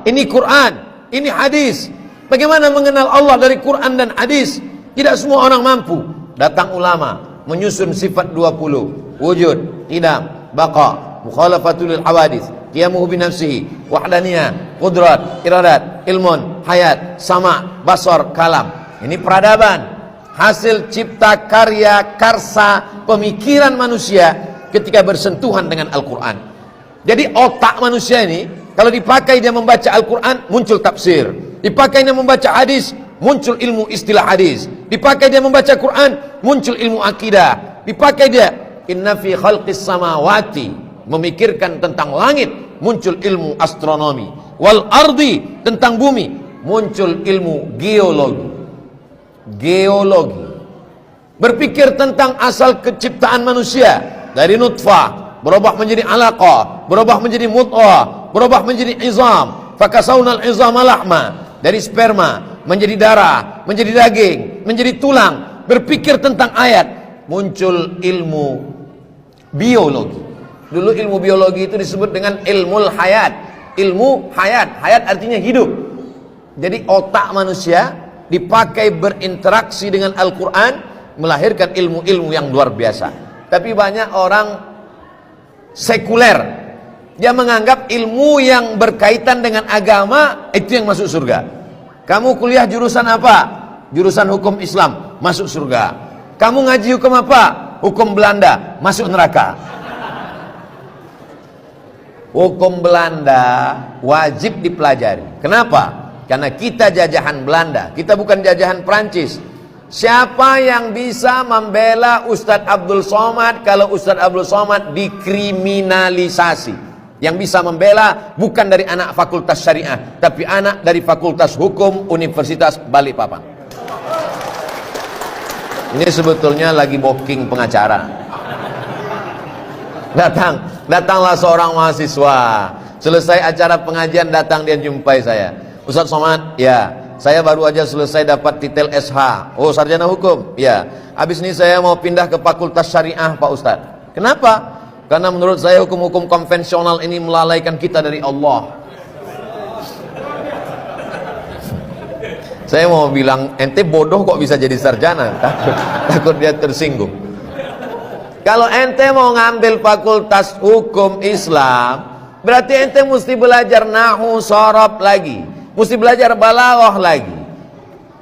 ini Quran, ini hadis. Bagaimana mengenal Allah dari Quran dan hadis? Tidak semua orang mampu. Datang ulama menyusun sifat 20, wujud, qidam, baqa, mukhalafatul hawadits, qiyamuhu bi nafsihi, wahdaniyah, qudrat, iradat, ilmun, hayat, sama, basar, kalam. Ini peradaban, hasil cipta karya karsa pemikiran manusia ketika bersentuhan dengan Al-Quran. Jadi otak manusia ini kalau dipakai dia membaca Al-Quran, muncul tafsir. Dipakai dia membaca hadis, muncul ilmu istilah hadis. Dipakai dia membaca Quran, muncul ilmu akidah. Dipakai dia inna fi khalqis samawati, memikirkan tentang langit, muncul ilmu astronomi. Wal ardi, tentang bumi, muncul ilmu geologi. Geologi. Berpikir tentang asal keciptaan manusia dari nutfah, berubah menjadi alaqah, berubah menjadi mudghah, berubah menjadi izam, fakasawnal izama lahma, dari sperma menjadi darah, menjadi daging, menjadi tulang. Berpikir tentang ayat, muncul ilmu biologi. Dulu ilmu biologi itu disebut dengan ilmul hayat. Ilmu hayat, hayat artinya hidup. Jadi otak manusia dipakai berinteraksi dengan Al-Quran, melahirkan ilmu-ilmu yang luar biasa. Tapi banyak orang sekuler, dia menganggap ilmu yang berkaitan dengan agama itu yang masuk surga. Kamu kuliah jurusan apa? Jurusan hukum Islam, masuk surga. Kamu ngaji hukum apa? Hukum Belanda, masuk neraka. Hukum Belanda wajib dipelajari. Kenapa? Karena kita jajahan Belanda, kita bukan jajahan Prancis. Siapa yang bisa membela Ustadz Abdul Somad kalau Ustadz Abdul Somad dikriminalisasi? Yang bisa membela bukan dari anak fakultas syariah, tapi anak dari fakultas hukum Universitas Balikpapan. Ini sebetulnya lagi booking pengacara. Datanglah seorang mahasiswa. Selesai acara pengajian, datang dia jumpai saya. Ustadz Somad, ya, saya baru aja selesai dapat titel SH. Oh, sarjana hukum? Ya. Habis ini saya mau pindah ke fakultas syariah, Pak Ustadz. Kenapa? Karena menurut saya hukum-hukum konvensional ini melalaikan kita dari Allah. Saya mau bilang, ente bodoh kok bisa jadi sarjana? Takut dia tersinggung. Kalau ente mau ngambil fakultas hukum Islam, berarti ente mesti belajar nahu sorob lagi, mesti belajar balaghah lagi.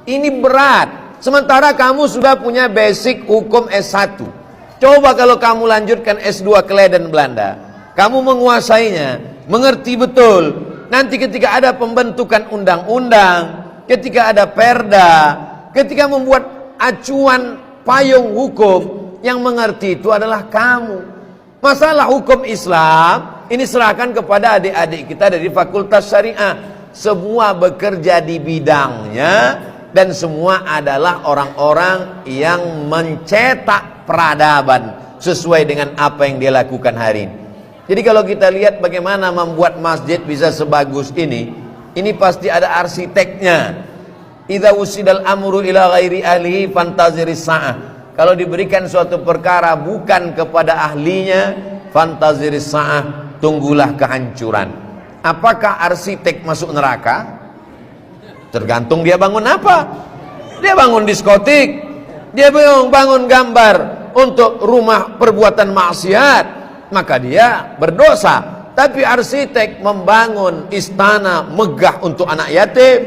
Ini berat. Sementara kamu sudah punya basic hukum S1. Coba kalau kamu lanjutkan S2 ke Leiden Belanda, kamu menguasainya, mengerti betul. Nanti ketika ada pembentukan undang-undang, ketika ada perda, ketika membuat acuan payung hukum, yang mengerti itu adalah kamu. Masalah hukum Islam ini serahkan kepada adik-adik kita dari fakultas syariah. Semua bekerja di bidangnya dan semua adalah orang-orang yang mencetak peradaban sesuai dengan apa yang dia lakukan hari ini. Jadi kalau kita lihat bagaimana membuat masjid bisa sebagus ini pasti ada arsiteknya. Idza usidal amru ila ghairi ahlihi fantaziris sa'ah. Kalau diberikan suatu perkara bukan kepada ahlinya, fantaziris sa'ah, tunggulah kehancuran. Apakah arsitek masuk neraka? Tergantung dia bangun apa. Dia bangun diskotik, dia bangun gambar untuk rumah perbuatan maksiat, maka dia berdosa. Tapi arsitek membangun istana megah untuk anak yatim,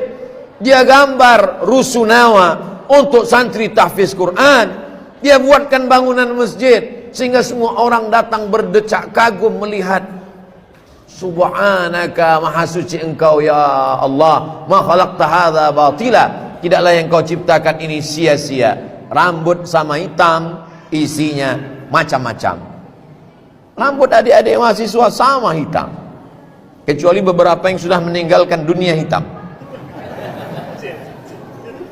dia gambar rusunawa untuk santri tahfiz Quran, dia buatkan bangunan masjid sehingga semua orang datang berdecak kagum melihat. Subhanaka, maha suci engkau ya Allah, ma khalaqta hadza batila, tidaklah yang kau ciptakan ini sia-sia. Rambut sama hitam, isinya macam-macam. Rambut adik-adik mahasiswa sama hitam, kecuali beberapa yang sudah meninggalkan dunia hitam.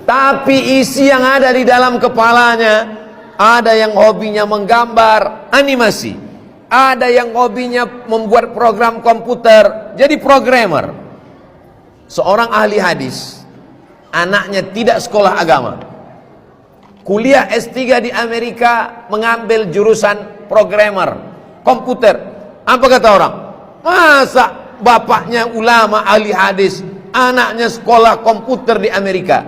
Tapi isi yang ada di dalam kepalanya, ada yang hobinya menggambar animasi, ada yang hobinya membuat program komputer, jadi programmer. Seorang ahli hadis, anaknya tidak sekolah agama, kuliah S3 di Amerika, mengambil jurusan programmer komputer. Apa kata orang? Masa bapaknya ulama ahli hadis, anaknya sekolah komputer di Amerika.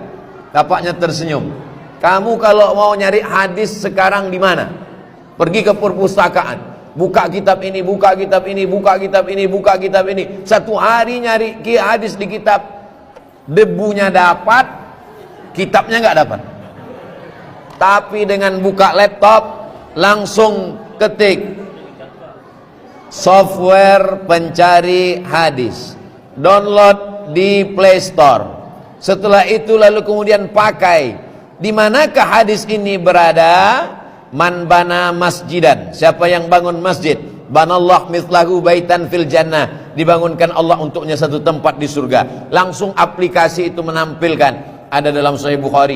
Bapaknya tersenyum. Kamu kalau mau nyari hadis sekarang di mana? Pergi ke perpustakaan. Buka kitab ini, buka kitab ini, buka kitab ini, buka kitab ini. Satu hari nyari hadis di kitab, debunya dapat, kitabnya nggak dapat. Tapi dengan buka laptop, langsung ketik software pencari hadis, download di Play Store. Setelah itu lalu kemudian pakai. Di manakah hadis ini berada? Man bana masjidan, siapa yang bangun masjid, banallah mithlahu baitan fil jannah, dibangunkan Allah untuknya satu tempat di surga. Langsung aplikasi itu menampilkan, ada dalam Sahih Bukhari,